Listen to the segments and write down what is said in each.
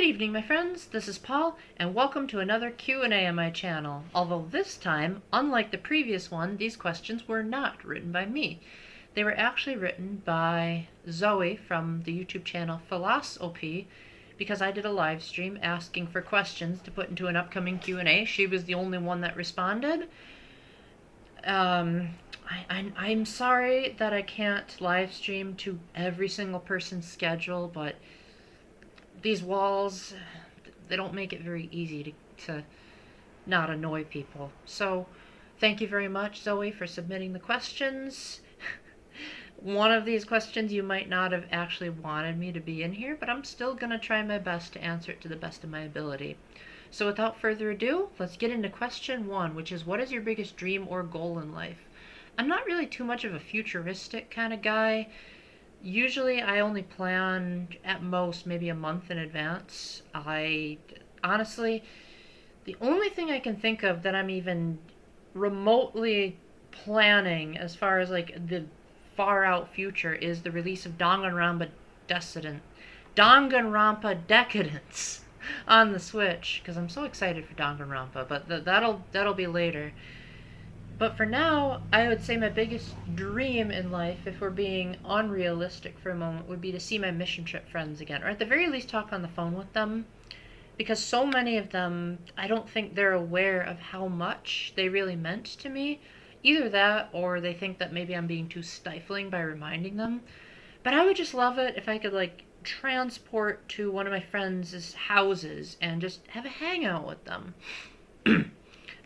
Good evening, my friends. This is Paul, and welcome to another Q&A on my channel. Although this time, unlike the previous one, these questions were not written by me. They were actually written by Zoe from the YouTube channel PhilosOP, because I did a live stream asking for questions to put into an upcoming Q&A. She was the only one that responded. I'm sorry that I can't live stream to every single person's schedule, but these walls, they don't make it very easy to not annoy people. So thank you very much, Zoe, for submitting the questions. One of these questions you might not have actually wanted me to be in here, but I'm still going to try my best to answer it to the best of my ability. So without further ado, let's get into question 1, which is, what is your biggest dream or goal in life? I'm not really too much of a futuristic kind of guy. Usually I only plan at most maybe a month in advance. Honestly, the only thing I can think of that I'm even remotely planning as far as like the far out future is the release of Danganronpa Decadence on the Switch, because I'm so excited for Danganronpa, but that'll be later. But for now, I would say my biggest dream in life, if we're being unrealistic for a moment, would be to see my mission trip friends again, or at the very least talk on the phone with them, because so many of them, I don't think they're aware of how much they really meant to me. Either that, or they think that maybe I'm being too stifling by reminding them. But I would just love it if I could, like, transport to one of my friends' houses and just have a hangout with them.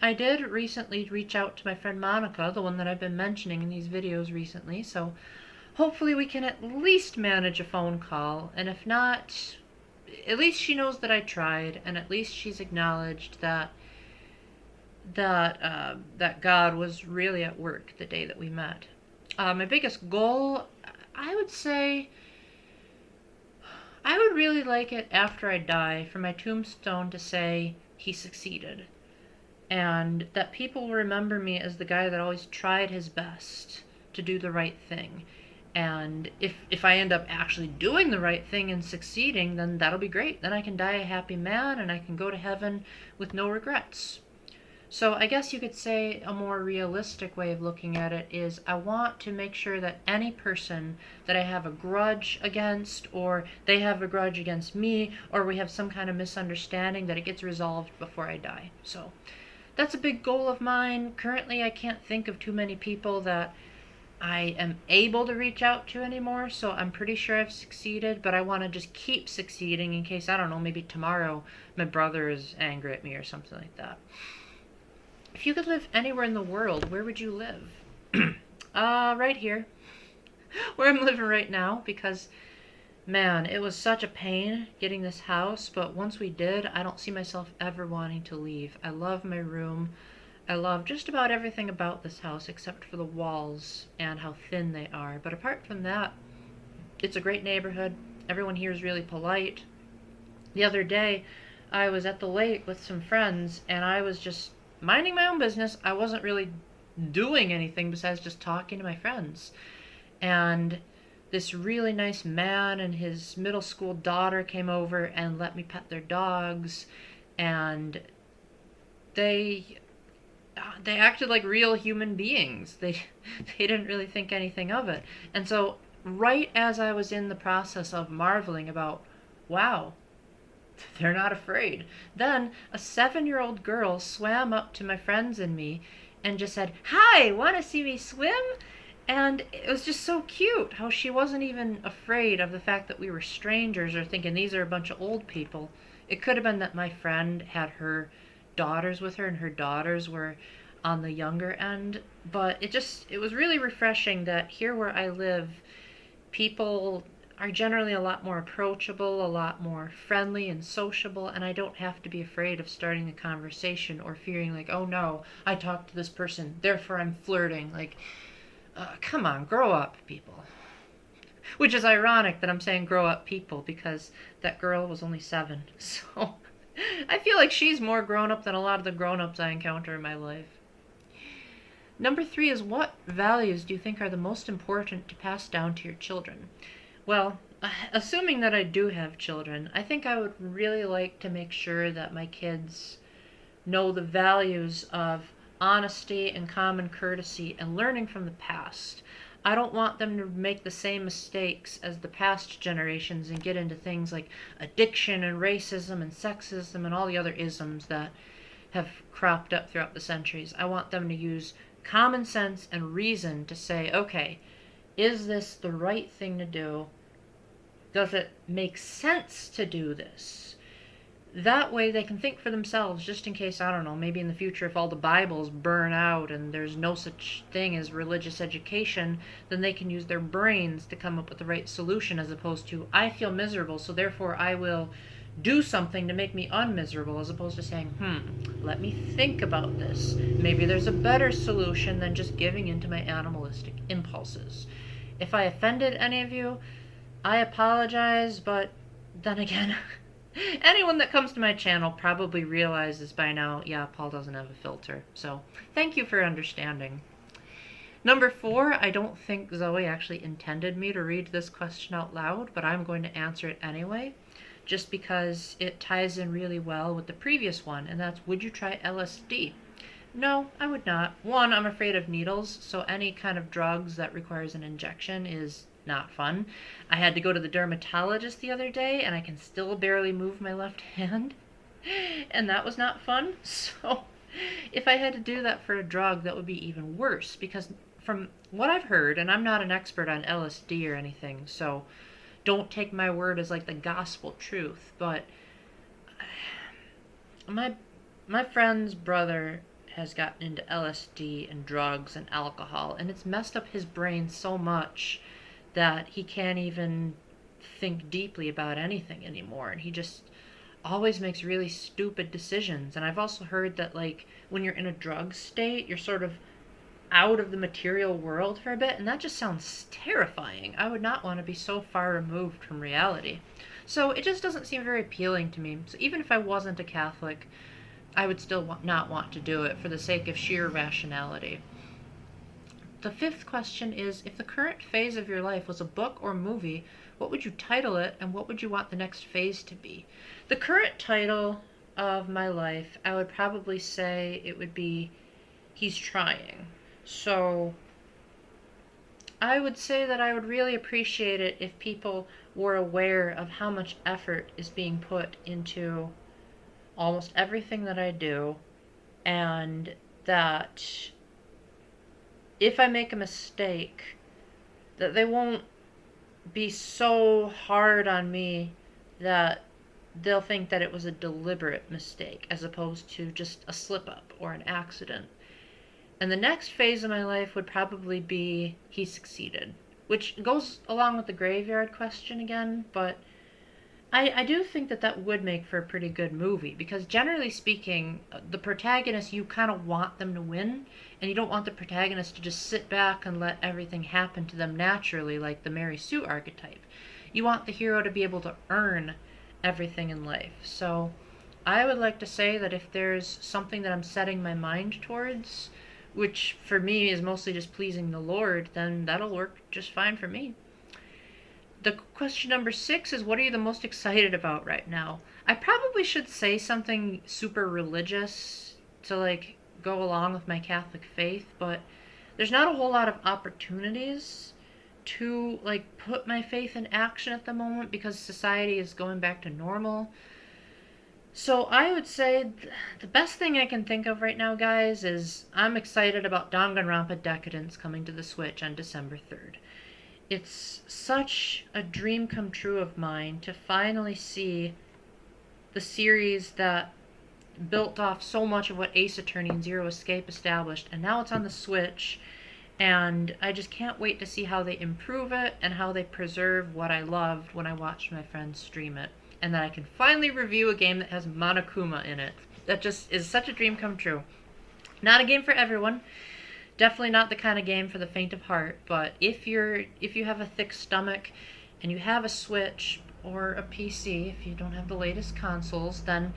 I did recently reach out to my friend Monica, the one that I've been mentioning in these videos recently, so hopefully we can at least manage a phone call, and if not, at least she knows that I tried, and at least she's acknowledged that God was really at work the day that we met. My biggest goal, I would say, I would really like it after I die for my tombstone to say, he succeeded. And that people will remember me as the guy that always tried his best to do the right thing. And if I end up actually doing the right thing and succeeding, then that'll be great. Then I can die a happy man and I can go to heaven with no regrets. So I guess you could say a more realistic way of looking at it is I want to make sure that any person that I have a grudge against, or they have a grudge against me, or we have some kind of misunderstanding, that it gets resolved before I die. So that's a big goal of mine. Currently, I can't think of too many people that I am able to reach out to anymore, so I'm pretty sure I've succeeded, but I want to just keep succeeding in case, I don't know, maybe tomorrow my brother is angry at me or something like that. If you could live anywhere in the world, where would you live? Right here, where I'm living right now, because man, it was such a pain getting this house, but once we did, I don't see myself ever wanting to leave. I love my room. I love just about everything about this house except for the walls and how thin they are. But apart from that, it's a great neighborhood. Everyone here is really polite. The other day, I was at the lake with some friends, and I was just minding my own business. I wasn't really doing anything besides just talking to my friends. And this really nice man and his middle school daughter came over and let me pet their dogs, and they acted like real human beings. They didn't really think anything of it. And so right as I was in the process of marveling about, wow, they're not afraid, then a 7-year-old girl swam up to my friends and me and just said, "Hi, want to see me swim?" And it was just so cute how she wasn't even afraid of the fact that we were strangers or thinking these are a bunch of old people. It could have been that my friend had her daughters with her and her daughters were on the younger end, but it was really refreshing that here where I live, people are generally a lot more approachable, a lot more friendly and sociable, and I don't have to be afraid of starting a conversation or fearing like, oh no, I talked to this person, therefore I'm flirting. Like, come on, grow up, people. Which is ironic that I'm saying grow up, people, because that girl was only 7. So I feel like she's more grown up than a lot of the grown-ups I encounter in my life. Number 3 is, what values do you think are the most important to pass down to your children? Well, assuming that I do have children, I think I would really like to make sure that my kids know the values of honesty and common courtesy and learning from the past. I don't want them to make the same mistakes as the past generations and get into things like addiction and racism and sexism and all the other isms that have cropped up throughout the centuries. I want them to use common sense and reason to say, okay, is this the right thing to do? Does it make sense to do this? That way they can think for themselves, just in case, I don't know, maybe in the future if all the Bibles burn out and there's no such thing as religious education, then they can use their brains to come up with the right solution, as opposed to, I feel miserable, so therefore I will do something to make me unmiserable, as opposed to saying, let me think about this. Maybe there's a better solution than just giving in to my animalistic impulses. If I offended any of you, I apologize, but then again, anyone that comes to my channel probably realizes by now, yeah, Paul doesn't have a filter. So thank you for understanding. Number 4, I don't think Zoe actually intended me to read this question out loud, but I'm going to answer it anyway, just because it ties in really well with the previous one, and that's, would you try LSD? No, I would not. 1, I'm afraid of needles, so any kind of drugs that requires an injection is not fun. I had to go to the dermatologist the other day, and I can still barely move my left hand, and that was not fun. So if I had to do that for a drug, that would be even worse, because from what I've heard, and I'm not an expert on LSD or anything, so don't take my word as like the gospel truth, but my friend's brother has gotten into LSD and drugs and alcohol, and it's messed up his brain so much that he can't even think deeply about anything anymore, and he just always makes really stupid decisions. And I've also heard that, like, when you're in a drug state, you're sort of out of the material world for a bit, and that just sounds terrifying. I would not want to be so far removed from reality. So it just doesn't seem very appealing to me. So even if I wasn't a Catholic, I would still not want to do it for the sake of sheer rationality. The 5th question is, if the current phase of your life was a book or movie, what would you title it, and what would you want the next phase to be? The current title of my life, I would probably say it would be He's Trying. So I would say that I would really appreciate it if people were aware of how much effort is being put into almost everything that I do, and that if I make a mistake, that they won't be so hard on me that they'll think that it was a deliberate mistake as opposed to just a slip up or an accident. And the next phase of my life would probably be He Succeeded, which goes along with the graveyard question again, but I do think that that would make for a pretty good movie, because generally speaking, the protagonist, you kind of want them to win, and you don't want the protagonist to just sit back and let everything happen to them naturally, like the Mary Sue archetype. You want the hero to be able to earn everything in life. So I would like to say that if there's something that I'm setting my mind towards, which for me is mostly just pleasing the Lord, then that'll work just fine for me. The question number 6 is, what are you the most excited about right now? I probably should say something super religious to, like, go along with my Catholic faith, but there's not a whole lot of opportunities to, like, put my faith in action at the moment because society is going back to normal. So I would say the best thing I can think of right now, guys, is I'm excited about Danganronpa Decadence coming to the Switch on December 3rd. It's such a dream come true of mine to finally see the series that built off so much of what Ace Attorney and Zero Escape established, and now it's on the Switch, and I just can't wait to see how they improve it and how they preserve what I loved when I watched my friends stream it, and that I can finally review a game that has Monokuma in it. That just is such a dream come true. Not a game for everyone. Definitely not the kind of game for the faint of heart, but if you have a thick stomach and you have a Switch or a PC, if you don't have the latest consoles, then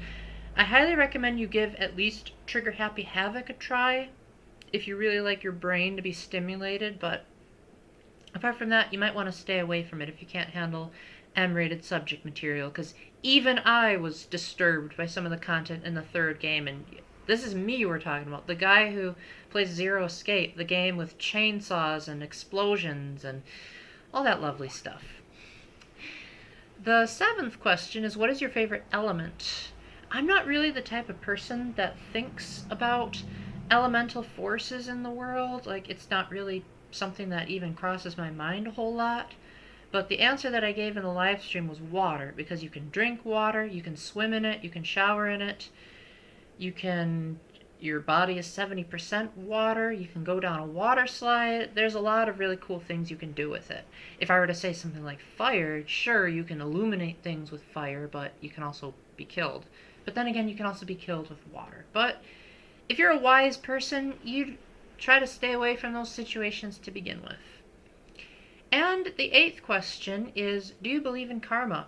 I highly recommend you give at least Trigger Happy Havoc a try if you really like your brain to be stimulated, but apart from that, you might want to stay away from it if you can't handle M-rated subject material, because even I was disturbed by some of the content in the third game, and this is me we're talking about. The guy who plays Zero Escape, the game with chainsaws and explosions and all that lovely stuff. The seventh question is, what is your favorite element? I'm not really the type of person that thinks about elemental forces in the world. Like, it's not really something that even crosses my mind a whole lot. But the answer that I gave in the live stream was water, because you can drink water, you can swim in it, you can shower in it, your body is 70% water, you can go down a water slide. There's a lot of really cool things you can do with it. If I were to say something like fire, sure, you can illuminate things with fire, but you can also be killed. But then again, you can also be killed with water. But if you're a wise person, you try to stay away from those situations to begin with. And the eighth question is, do you believe in karma?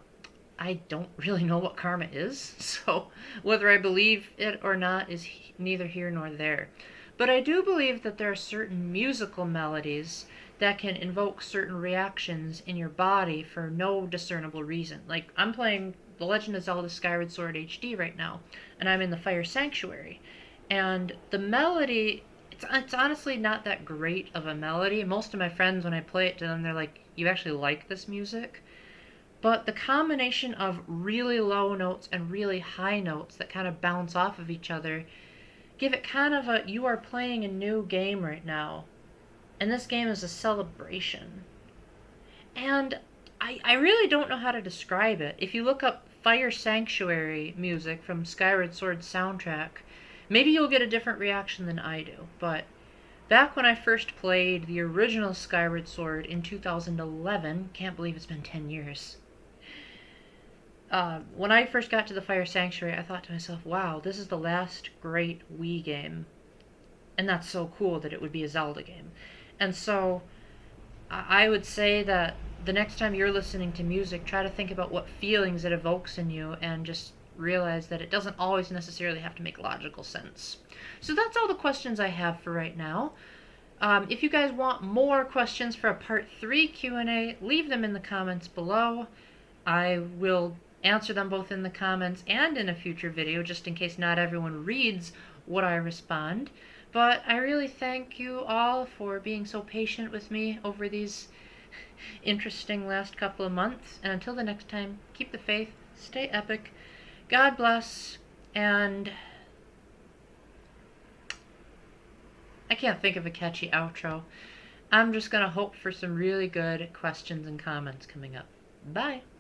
I don't really know what karma is, so whether I believe it or not is neither here nor there. But I do believe that there are certain musical melodies that can invoke certain reactions in your body for no discernible reason. Like, I'm playing The Legend of Zelda Skyward Sword HD right now, and I'm in the Fire Sanctuary. And the melody, it's honestly not that great of a melody. Most of my friends, when I play it to them, they're like, you actually like this music? But the combination of really low notes and really high notes that kind of bounce off of each other give it kind of a, you are playing a new game right now. And this game is a celebration. And I really don't know how to describe it. If you look up Fire Sanctuary music from Skyward Sword soundtrack, maybe you'll get a different reaction than I do. But back when I first played the original Skyward Sword in 2011, can't believe it's been 10 years. When I first got to the Fire Sanctuary, I thought to myself, wow, this is the last great Wii game. And that's so cool that it would be a Zelda game. And so I would say that the next time you're listening to music, try to think about what feelings it evokes in you and just realize that it doesn't always necessarily have to make logical sense. So that's all the questions I have for right now. If you guys want more questions for a part 3 Q&A, leave them in the comments below. I will answer them both in the comments and in a future video, just in case not everyone reads what I respond. But I really thank you all for being so patient with me over these interesting last couple of months. And until the next time, keep the faith, stay epic, God bless, and I can't think of a catchy outro. I'm just gonna hope for some really good questions and comments coming up. Bye!